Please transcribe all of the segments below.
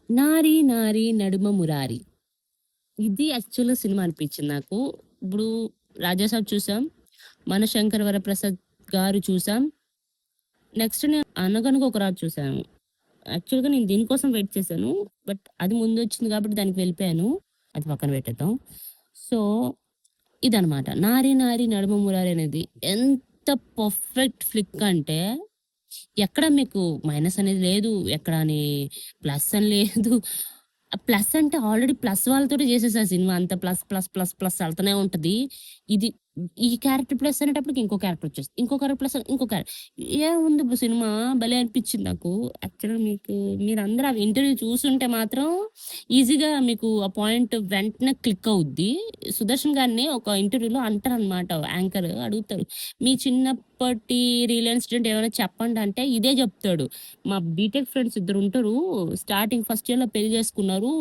'నారి నారి నడుమ మురారి' ఇది యాక్చువల్‌గా సినిమా అనిపించింది నాకు. ఇప్పుడు 'రాజాసాబ్' చూసాం. 'మనశంకర వరప్రసాద్' గారు చూసాం. నెక్స్ట్ నేను 'అనగనగా ఒక రాజు' చూసాను. యాక్చువల్‌గా నేను దీనికోసం వెయిట్ చేశాను. బట్ అది ముందొచ్చింది కాబట్టి దానికి వెళ్ళిపోయాను. అది పక్కన పెట్టేద్దాం. సో, ఇదనమాట. 'నారి నారి నడుమ మురారి' అనేది ఎంత పర్ఫెక్ట్ ఫ్లిక్ అంటే ఎక్కడ మీకు మైనస్ అనేది లేదు. ఎక్కడ అని ప్లస్ అని లేదు. ప్లస్ అంటే ఆల్రెడీ ప్లస్ వాళ్ళతోటి చేసేసారు సినిమా. అంత ప్లస్, ప్లస్, ప్లస్, ప్లస్ ఎళ్తూనే ఉంటది. ఇది ఈ క్యారెక్టర్ ప్లస్ అనేటప్పటికి ఇంకో క్యారెక్టర్ వచ్చేస్తది. ఇంకో క్యారెక్టర్ ప్లస్ ఇంకో ఏముంది ఇప్పుడు సినిమా భలే అనిపించింది నాకు. యాక్చువల్‌గా మీరందరూ ఆ ఇంటర్వ్యూ చూసుంటే మాత్రం ఈజీగా మీకు ఆ పాయింట్ వెంటనే క్లిక్ అవుద్ది. సుదర్శన్ గారిని ఒక ఇంటర్వ్యూలో అంటారనమాట. యాంకర్ అడుగుతారు. మీ చిన్నప్పటి రియల్ ఇన్సిడెంట్ ఏమైనా చెప్పండి అంటే ఇదే చెప్తాడు. మా బీటెక్ ఫ్రెండ్స్ ఇద్దరుంటారు. స్టార్టింగ్ ఫస్ట్ ఇయర్‌లో పెళ్లి చేసుకున్నారు.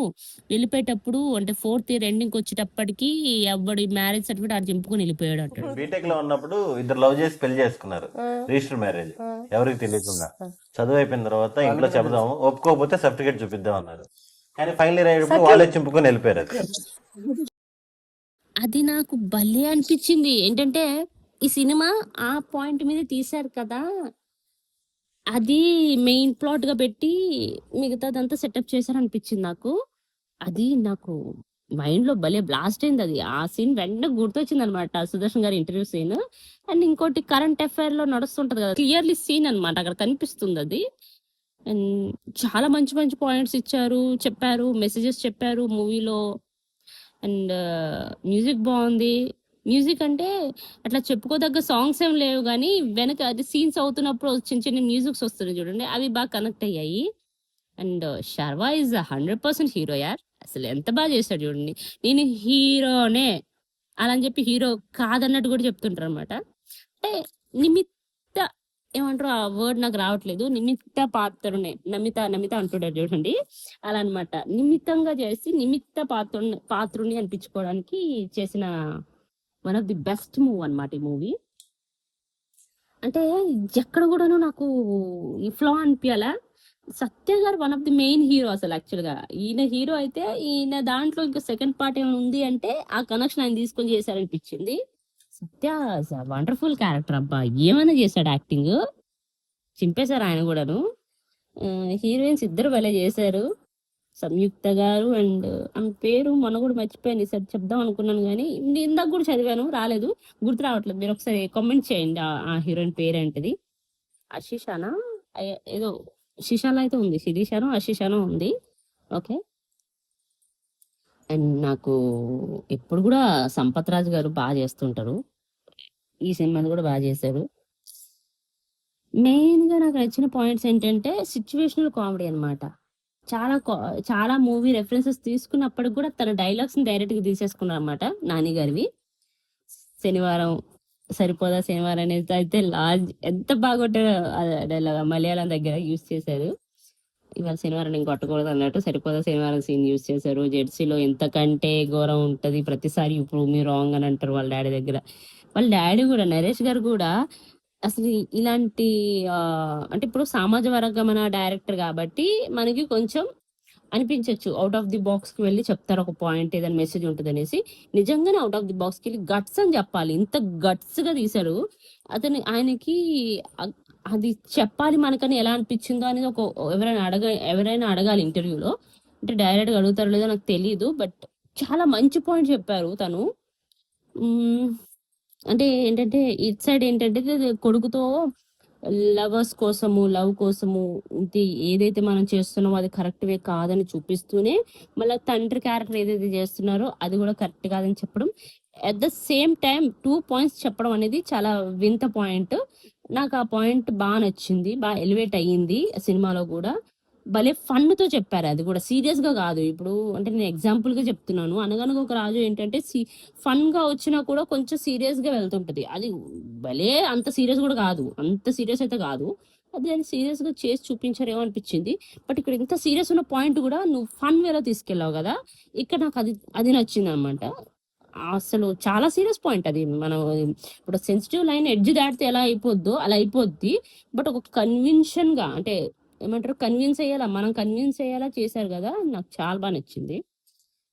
వెళ్ళిపోయేటప్పుడు అంటే ఫోర్త్ ఇయర్ ఎండింగ్‌కొచ్చేటప్పటికి ఎవ్వడి మ్యారేజ్ సర్టిఫికేట్ ఆడు చింపుకొని వెళ్ళిపోయాడంటాడు. బీటెక్ లో ఉన్నప్పుడు ఇద్దరు లవ్ చేసి పెళ్లి చేసుకున్నారు. రిజిస్టర్ మ్యారేజ్ ఎవరికి తెలియకుండా. చదువు అయిపోయిన తర్వాత ఇంట్లో చెబుదాము, ఒప్పుకోకపోతే సర్టిఫికేట్ చూపిద్దాం అన్నారు. కానీ ఫైనల్ ఇయర్ అయ్యేటప్పుడు వాళ్ళే చింపుకొని వెళ్ళిపోయారు. అది అది నాకు భలే అనిపించింది. ఏంటంటే ఈ సినిమా ఆ పాయింట్ మీద తీశారు కదా! అది మెయిన్ ప్లాట్‌గా పెట్టి మిగతాదంతా సెటప్ చేశారనిపించింది నాకు. అది నాకు మైండ్‌లో భలే బ్లాస్ట్ అయిందది. ఆ సీన్ వెంటనే గుర్తొచ్చిందనమాట. సుదర్శన్ గారి ఇంటర్వ్యూ సీన్. అండ్ ఇంకోటి కరెంట్ అఫైర్‌లో నడుస్తుంటది కదా! క్లియర్‌లీ సీన్ అనమాట. అక్కడ కనిపిస్తుందది. అండ్ చాలా మంచి మంచి పాయింట్స్ ఇచ్చారు, చెప్పారు, మెసేజెస్ చెప్పారు మూవీలో. అండ్ మ్యూజిక్ బావుంది. మ్యూజిక్ అంటే అట్లా చెప్పుకోదగ్గ సాంగ్స్ ఏం లేవు గానీ, వెనక అది సీన్స్ అవుతున్నప్పుడు చిన్న చిన్న మ్యూజిక్స్ వస్తున్నాయి చూడండి. అవి బాగా కనెక్ట్ అయ్యాయి. అండ్ 'శర్వా' ఈజ్ 100% హీరో యార్. అసలు ఎంత బాగా చేశాడు చూడండి. నేను హీరోనే అలా అని చెప్పి హీరో కాదన్నట్టు కూడా చెప్తుంటారనమాట. అంటే నిమిత్త ఏమంటారు ఆ వర్డ్ నాకు రావట్లేదు. నిమిత్త పాత్రనే నమిత నమిత అంటుంటారు చూడండి. అలా అన్నమాట. నిమిత్తంగా చేసి నిమిత్త పాత్రుని అనిపించుకోవడానికి చేసిన one of the best move అన్నమాట ఈ మూవీ. అంటే ఎక్కడ కూడాను నాకు ఈ ఫ్లా అనిపియాలా. సత్య గారు one of the main hero అసలు యాక్చువల్‌గా. ఈయన హీరో అయితే ఈయన దాంట్లో ఇంకా సెకండ్ పార్ట్ ఏమైనా ఉంది అంటే ఆ కనెక్షన్ ఆయన తీసుకొని చేశారనిపించింది. సత్య ఈస్ ఎ వండర్‌ఫుల్ క్యారెక్టర్ అబ్బా! ఏమైనా చేశాడు యాక్టింగ్. చింపేశారు ఆయన కూడాను. హీరోయిన్స్ ఇద్దరు భలే చేశారు. సంయుక్త గారు అండ్ ఆమె పేరు మొన్న కూడా మర్చిపోయాను. ఈసారి చెప్దాం అనుకున్నాను గానీ ఇందాక కూడా చదివాను రాలేదు. గుర్తు రావట్లేదు. మీరు ఒకసారి కామెంట్ చేయండి. ఆ హీరోయిన్ పేరేంటిది? అశిషానా? ఏదో శిషాలో అయితే ఉంది. శిరీషానో, అశిషానో ఉంది. ఓకే. అండ్ నాకు ఎప్పుడు కూడా సంపత్ రాజ్ గారు బాగా చేస్తుంటారు. ఈ సినిమాని కూడా బాగా చేశారు. మెయిన్‌గా నాకు నచ్చిన పాయింట్స్ ఏంటంటే సిట్యుయేషనల్ కామెడీ అన్నమాట. చాలా మూవీ రెఫరెన్సెస్ తీసుకున్నప్పటికి కూడా తన డైలాగ్స్‌ని డైరెక్ట్‌గా తీసేసుకున్నారన్నమాట 'నాని' గారివి. శనివారం సరిపోదా శనివారం అనేది అయితే ఎంత బాగొట్టారో ఆ డైలాగ్ మలయాళం దగ్గర యూజ్ చేశారు. ఇవాళ శనివారం నేను కొట్టకూడదు అన్నట్టు సరిపోదా శనివారం సీన్ యూజ్ చేశారు. జెర్సీలో ఎంతకంటే ఘోరం ఉంటది. ప్రతిసారి యూ ప్రూవ్ మీ రాంగ్ అని అంటారు వాళ్ళ డ్యాడీ దగ్గర. వాళ్ళ డ్యాడీ కూడా నరేష్ గారు కూడా అసలు ఇలాంటి అంటే ఇప్పుడు సమాజ వర్గమన డైరెక్టర్ కాబట్టి మనకి కొంచెం అనిపించొచ్చు. ఔట్ ఆఫ్ ది బాక్స్‌కి వెళ్లి చెప్తారు ఒక పాయింట్ ఏదైనా మెసేజ్ ఉంటదనేసి. నిజంగానే ఔట్ ఆఫ్ ది బాక్స్‌కెళ్ళి గట్స్ అని చెప్పాలి. ఇంత గట్స్‌గా తీశారు. ఆయనకి అగ్ అది చెప్పాలి మనకని ఎలా అనిపించిందో అనేది ఎవరైనా అడగాలి ఇంటర్వ్యూలో. అంటే డైరెక్ట్‌గా అడుగుతారో లేదో నాకు తెలీదు. బట్ చాలా మంచి పాయింట్ చెప్పారు తను. హ్మ్. అంటే ఏంటంటే ఇటు సైడ్ ఏంటంటే కొడుకుతో లవ్ కోసము ఇది ఏదైతే మనం చేస్తున్నామో అది కరెక్ట్ వే కాదని చూపిస్తూనే మళ్ళీ తండ్రి క్యారెక్టర్ ఏదైతే చేస్తున్నారో అది కూడా కరెక్ట్ కాదని చెప్పడం at the same time 2 points చెప్పడం అనేది చాలా వింత పాయింట్. నాకు ఆ పాయింట్ బాగా నచ్చింది. బాగా ఎలివేట్ అయ్యింది సినిమాలో కూడా. భలే ఫన్‌తో చెప్పారు. అది కూడా సీరియస్‌గా కాదు. ఇప్పుడు అంటే నేను ఎగ్జాంపుల్‌గా చెప్తున్నాను. 'అనగనగా ఒక రాజు' ఏంటంటే ఫన్‌గా వచ్చినా కూడా కొంచెం సీరియస్‌గా వెళ్తుంటది. అది భలే అంత సీరియస్ కూడా కాదు. అంత సీరియస్ అయితే కాదు. దాన్ని సీరియస్‌గా చేసి చూపించారేమో అనిపించింది. బట్ ఇక్కడ ఇంత సీరియస్ ఉన్న పాయింట్ కూడా నువ్వు ఫన్ వేలో తీసుకెళ్ళావు కదా! ఇక్కడ నాకు అది అది నచ్చిందనమాట. అసలు చాలా సీరియస్ పాయింట్ అది. మనం ఇప్పుడు సెన్సిటివ్ లైన్ ఎడ్జ్ దాటితే ఎలా అయిపోద్దో అలా అయిపోద్ది. బట్ ఒక కన్విన్షన్‌గా అంటే ఏమంటారు కన్విన్స్ అయ్యేలా, మనం కన్విన్స్ అయ్యేలా చేశారు కదా, నాకు చాలా బాగా నచ్చింది.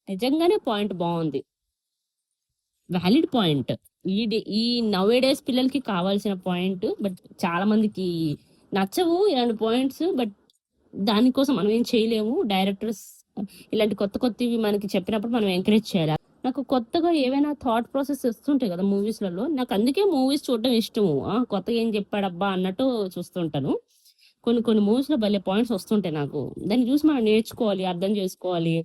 నిజంగానే పాయింట్ బాగుంది, వ్యాలిడ్ పాయింట్. ఈ నవ్ డేస్ పిల్లలకి కావాల్సిన పాయింట్. బట్ చాలా మందికి నచ్చవు ఇలాంటి పాయింట్స్. బట్ దానికోసం మనం ఏం చేయలేము. డైరెక్టర్స్ ఇలాంటి కొత్త కొత్తవి మనకి చెప్పినప్పుడు మనం ఎంకరేజ్ చేయాలి. నాకు కొత్తగా ఏవైనా థాట్ ప్రాసెస్ వస్తుంటాయి కదా మూవీస్లలో, నాకు అందుకే మూవీస్ చూడడం ఇష్టము. కొత్తగా ఏం చెప్పాడబ్బా అన్నట్టు చూస్తుంటాను. కొన్ని కొన్ని మూవీస్ లో భలే పాయింట్స్ వస్తుంటాయి నాకు. దాన్ని చూసి మనం నేర్చుకోవాలి, అర్థం చేసుకోవాలి,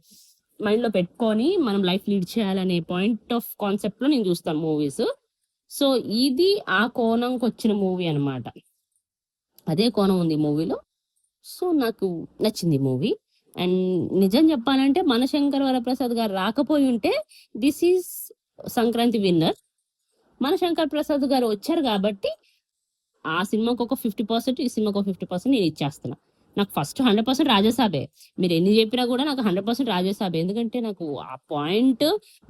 మైండ్ లో పెట్టుకొని మనం లైఫ్ లీడ్ చేయాలనే పాయింట్ ఆఫ్ కాన్సెప్ట్ లో నేను చూస్తాను మూవీస్. సో ఇది ఆ కోణంకి వచ్చిన మూవీ అన్నమాట. అదే కోణం ఉంది మూవీలో. సో నాకు నచ్చింది మూవీ. అండ్ నిజం చెప్పాలంటే మనశంకర్ వరప్రసాద్ గారు రాకపోయి ఉంటే this is Sankranti winner. Manashankar Prasad గారు వచ్చారు కాబట్టి ఆ సినిమాకి ఒక 50%, ఈ సినిమాకి ఒక 50% నేను ఇచ్చేస్తున్నా. నాకు ఫస్ట్ 100% రాజసాబే. మీరు ఎన్ని చెప్పినా కూడా నాకు 100% రాజసాబే. ఎందుకంటే నాకు ఆ పాయింట్,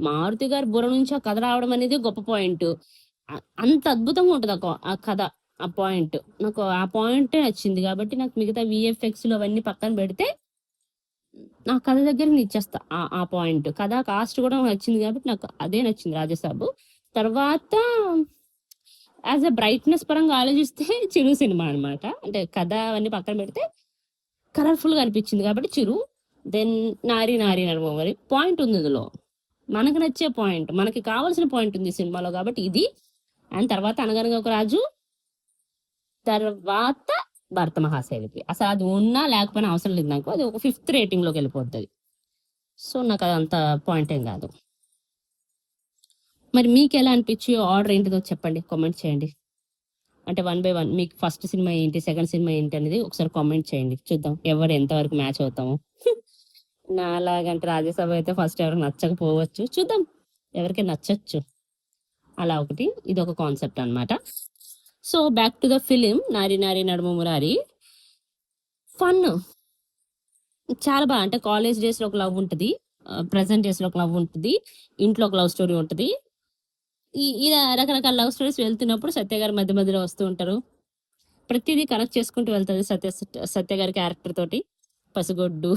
మారుతి గారి బుర్ర నుంచి ఆ కథ రావడం అనేది గొప్ప పాయింట్. అంత అద్భుతంగా ఉంటుంది ఆ కథ, ఆ పాయింట్. నాకు ఆ పాయింటే నచ్చింది కాబట్టి నాకు మిగతా విఎఫ్ఎక్స్లు అవన్నీ పక్కన పెడితే నా కథ దగ్గర నేను ఇచ్చేస్తా ఆ పాయింట్. కథ కాస్ట్ కూడా నచ్చింది కాబట్టి నాకు అదే నచ్చింది రాజసాబు. తర్వాత యాజ్ అ బ్రైట్నెస్ పరంగా ఆలోచిస్తే చిరు సినిమా అనమాట. అంటే కథ అవన్నీ పక్కన పెడితే కలర్ఫుల్ గా అనిపించింది కాబట్టి చిరు. దెన్ నారి నారి నడుమరి పాయింట్ ఉంది ఇందులో, మనకు నచ్చే పాయింట్, మనకి కావాల్సిన పాయింట్ ఉంది సినిమాలో కాబట్టి ఇది. అండ్ తర్వాత అనగనగా ఒక రాజు, తర్వాత భర్త మహాశైలికి. అసలు అది ఉన్నా లేకపోయినా అవసరం లేదు నాకు. అది ఒక 5th రేటింగ్ లోకి వెళ్ళిపోతుంది. సో నాకు అది అంత పాయింట్ ఏం కాదు. మరి మీకు ఎలా అనిపించి ఆర్డర్ ఏంటిదో చెప్పండి, కామెంట్ చేయండి. అంటే 1 by 1 మీకు ఫస్ట్ సినిమా ఏంటి, సెకండ్ సినిమా ఏంటి అనేది ఒకసారి కామెంట్ చేయండి. చూద్దాం ఎవరు ఎంతవరకు మ్యాచ్ అవుతాము. నాలాగంటే రాజ్యసభ అయితే ఫస్ట్ ఎవరికి నచ్చకపోవచ్చు, చూద్దాం ఎవరికి నచ్చచ్చు. అలా ఒకటి, ఇది ఒక కాన్సెప్ట్ అన్నమాట. So back to the film నారి నారి నడుమ మురారి. ఫన్ చాలా బాగా. అంటే కాలేజ్ డేస్ లో ఒక లవ్ ఉంటుంది, ప్రెసెంట్ డేస్ లో ఒక లవ్ ఉంటుంది, ఇంట్లో ఒక లవ్ స్టోరీ ఉంటుంది. ఇలా రకరకాల లవ్ స్టోరీస్ వెళ్తున్నప్పుడు సత్య గారు మధ్య మధ్యలో వస్తూ ఉంటారు. ప్రతిదీ కనెక్ట్ చేసుకుంటూ వెళ్తుంది సత్య గారి క్యారెక్టర్ తోటి. పసిగొడ్డు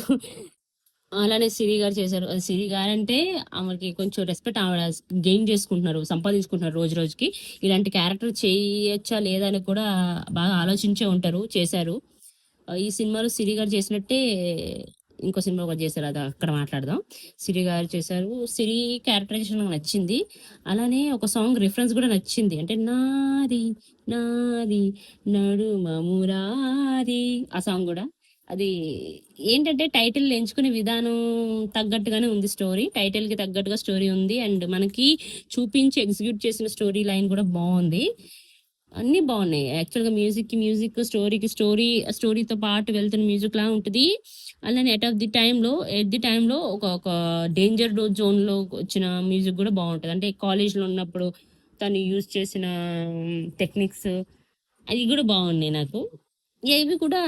అలానే సిరి గారు చేశారు. సిరి గారు అంటే ఆమెకి కొంచెం రెస్పెక్ట్ ఆవిడ గెయిన్ చేసుకుంటున్నారు, సంపాదించుకుంటున్నారు రోజు రోజుకి. ఇలాంటి క్యారెక్టర్ చేయొచ్చా లేదా అని కూడా బాగా ఆలోచించే ఉంటారు, చేశారు. ఈ సినిమాలో సిరి గారు చేసినట్టే ఇంకో సినిమా ఒకటి చేశారు, అది అక్కడ మాట్లాడదాం. సిరి గారు చేశారు. సిరి క్యారెక్టరైజేషన్ నాకు నచ్చింది. అలానే ఒక సాంగ్ రిఫరెన్స్ కూడా నచ్చింది. అంటే నాది నాది నడుమ మురారి, ఆ సాంగ్ కూడా. అది ఏంటంటే టైటిల్ ఎంచుకునే విధానం తగ్గట్టుగానే ఉంది స్టోరీ, టైటిల్ కి తగ్గట్టుగా స్టోరీ ఉంది. అండ్ మనకి చూపించి ఎగ్జిక్యూట్ చేసిన స్టోరీ లైన్ కూడా బాగుంది. అన్ని బాగున్నాయి యాక్చువల్గా. మ్యూజిక్ స్టోరీతో పాటు వెళ్తున్న మ్యూజిక్ లా ఉంటుంది. అలానే ఎట్ ది టైంలో ఒక డేంజర్ జోన్ లో వచ్చిన మ్యూజిక్ కూడా బాగుంటుంది. అంటే కాలేజ్ లో ఉన్నప్పుడు తను యూజ్ చేసిన టెక్నిక్స్ అవి కూడా బాగున్నాయి నాకు. ఏవి కూడా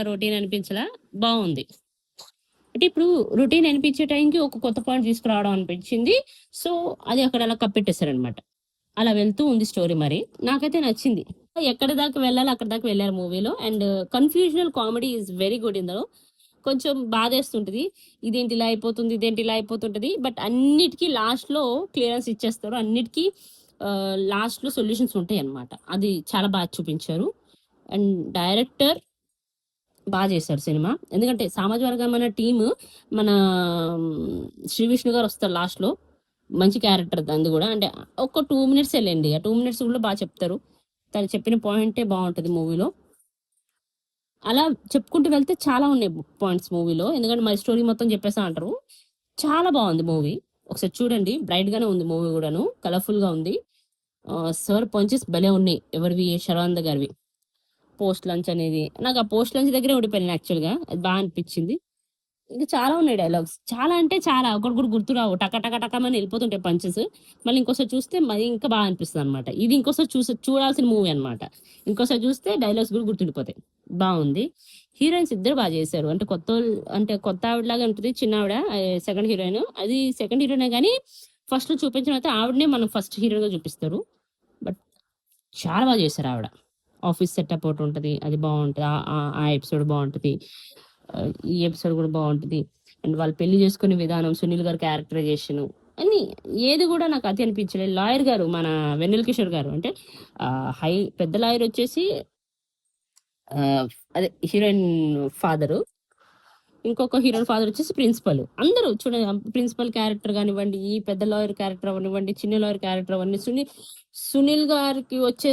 రొటీన్ అనిపించలా, బాగుంది. అంటే ఇప్పుడు రొటీన్ అనిపించే టైంకి ఒక కొత్త పాయింట్ తీసుకురావడం అనిపించింది. సో అది అక్కడ అలా కప్పెట్టేశారనమాట. అలా వెళ్తూ ఉంది స్టోరీ. మరి నాకైతే నచ్చింది. ఎక్కడి దాకా వెళ్ళాలి అక్కడ దాకా వెళ్ళారు మూవీలో. And confusional comedy is very good ఇందులో. కొంచెం బాధేస్తుంటది, ఇదేంటి ఇలా అయిపోతుంటది. బట్ అన్నిటికీ లాస్ట్ లో క్లియరెన్స్ ఇచ్చేస్తారు. అన్నిటికీ లాస్ట్ లో సొల్యూషన్స్ ఉంటాయి అన్నమాట. అది చాలా బాగా చూపించారు. అండ్ డైరెక్టర్ బాగా చేశారు సినిమా. ఎందుకంటే సామాజిక వర్గం మన టీమ్, మన శ్రీ విష్ణు గారు వస్తారు లాస్ట్ లో, మంచి క్యారెక్టర్ అందు కూడా. అంటే ఒక 2 minutes వెళ్ళండి, ఆ 2 minutes కూడా బాగా చెప్తారు. తను చెప్పిన పాయింటే బాగుంటుంది మూవీలో. అలా చెప్పుకుంటూ వెళ్తే చాలా ఉన్నాయి పాయింట్స్ మూవీలో. ఎందుకంటే మరి స్టోరీ మొత్తం చెప్పేసా అంటారు. చాలా బాగుంది మూవీ, ఒకసారి చూడండి. బ్రైట్ గానే ఉంది మూవీ కూడాను, కలర్ఫుల్ గా ఉంది. సార్ పంచెస్ భలే ఉన్నాయి. ఎవరివి? శర్వానంద్ గారివి. పోస్ట్ లంచ్ అనేది నాకు ఆ పోస్ట్ లంచ్ దగ్గరే ఉండిపోయాను యాక్చువల్గా, అది బాగా అనిపించింది. ఇంకా చాలా ఉన్నాయి డైలాగ్స్, చాలా అంటే చాలా. ఒకటి కూడా గుర్తురావు, టక టక టకమని వెళ్ళిపోతుంటాయి పంచెస్. మళ్ళీ ఇంకోసారి చూస్తే మరి ఇంకా బాగా అనిపిస్తుంది అనమాట. ఇది ఇంకోసారి చూడాల్సిన మూవీ అనమాట. ఇంకోసారి చూస్తే డైలాగ్స్ కూడా గుర్తుండిపోతాయి. బాగుంది. హీరోయిన్స్ ఇద్దరు బాగా చేశారు. అంటే కొత్త ఆవిడలాగా ఉంటుంది, చిన్న ఆవిడ సెకండ్ హీరోయిన్. అది సెకండ్ హీరోయినే కానీ ఫస్ట్ లో చూపించిన అయితే ఆవిడనే మనం ఫస్ట్ హీరోయిన్ గా చూపిస్తారు. బట్ చాలా బాగా చేశారు ఆవిడ. ఆఫీస్ సెటప్ ఒకటి ఉంటది. అది బావుంటది. ఆ ఎపిసోడ్ బావుంటది. ఈ ఎపిసోడ్ కూడా బావుంటది. అండ్ వాళ్ళు పెళ్లి చేసుకునే విధానం, సునీల్ గారి క్యారెక్టరైజేషన్ అన్నీ ఏది కూడా నాకు అది అనిపించలేదు. లాయర్ గారు మన వెన్నెల కిషోర్ గారు అంటే హై పెద్ద లాయర్ వచ్చేసి అదే హీరోయిన్ ఫాదరు. ఇంకొక హీరోయిన్ ఫాదర్ వచ్చేసి ప్రిన్సిపల్. అందరూ చూడండి ప్రిన్సిపల్ క్యారెక్టర్ కానివ్వండి, ఈ పెద్ద లాయర్ క్యారెక్టర్ అవనివ్వండి, చిన్న లాయర్ క్యారెక్టర్ అవన్నీ సునీల్ గారికి వచ్చే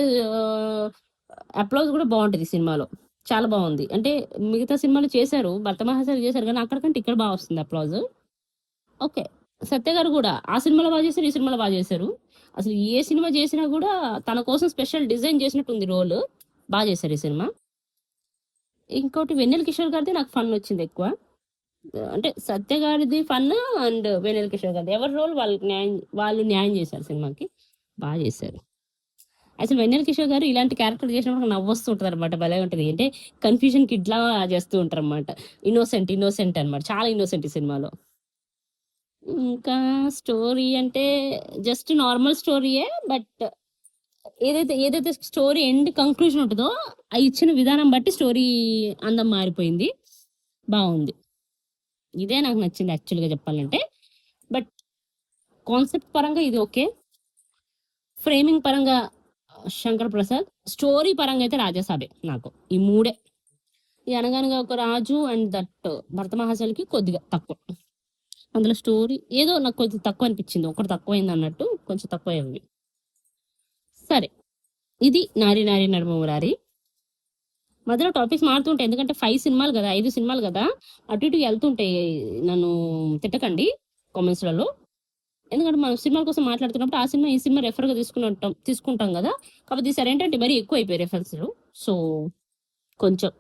అప్లాజ్ కూడా బాగుంటది సినిమాలో. చాలా బాగుంది. అంటే మిగతా సినిమాలు చేశారు, భర్త మహాశైలు చేశారు, కానీ అక్కడికంటే ఇక్కడ బాగా వస్తుంది అప్లాజ్. ఓకే. సత్య గారు కూడా ఆ సినిమాలో బాగా చేశారు, ఈ సినిమాలో బాగా చేశారు. అసలు ఏ సినిమా చేసినా కూడా తన కోసం స్పెషల్ డిజైన్ చేసినట్టు ఉంది రోల్. బాగా చేశారు ఈ సినిమా. ఇంకోటి వెన్నెల కిషోర్ గారిది నాకు ఫన్ వచ్చింది ఎక్కువ. అంటే సత్య గారిది ఫన్ అండ్ వెన్నెల కిషోర్ గారిది ఎవరి రోల్ వాళ్ళు న్యాయం చేశారు సినిమాకి. బాగా చేశారు. అసలు వెన్నెల కిషోర్ గారు ఇలాంటి క్యారెక్టర్ చేసినప్పుడు నాకు నవ్వొస్తూ ఉంటుంది అనమాట. భలే ఉంటుంది. అంటే కన్ఫ్యూజన్ కిడ్ లా చేస్తూ ఉంటారు అనమాట. ఇన్నోసెంట్ అనమాట. చాలా ఇన్నోసెంట్ ఈ సినిమాలో. ఇంకా స్టోరీ అంటే జస్ట్ నార్మల్ స్టోరీయే. బట్ ఏదైతే స్టోరీ ఎండ్ కంక్లూజన్ ఉంటుందో ఆ ఇచ్చిన విధానం బట్టి స్టోరీ అందం మారిపోయింది. బాగుంది. ఇదే నాకు నచ్చింది యాక్చువల్గా చెప్పాలంటే. బట్ కాన్సెప్ట్ పరంగా ఇది ఓకే. ఫ్రేమింగ్ పరంగా శంకర్ ప్రసాద్, స్టోరీ పరంగా అయితే రాజాసాబే నాకు. ఈ మూడే. ఈ అనగనగా ఒక రాజు అండ్ దట్ భరత మహాశైలకి కొద్దిగా తక్కువ. అందులో స్టోరీ ఏదో నాకు కొంచెం తక్కువ అనిపించింది. ఒకటి తక్కువైంది అన్నట్టు కొంచెం తక్కువ అయింది. సరే, ఇది నారి నారి నడుమ మురారి. మధ్యలో టాపిక్స్ మారుతుంటాయి, ఎందుకంటే 5 సినిమాలు కదా, 5 సినిమాలు కదా, అటు ఇటు వెళ్తుంటాయి. నన్ను తిట్టకండి కామెంట్స్లలో. ఎందుకంటే మనం సినిమాల కోసం మాట్లాడుతున్నప్పుడు ఆ సినిమా ఈ సినిమా రెఫర్గా తీసుకుంటాం కదా. కాకపోతే ఈసారి ఏంటంటే మరీ ఎక్కువ అయిపోయాయి రెఫరెన్స్లు. సో కొంచెం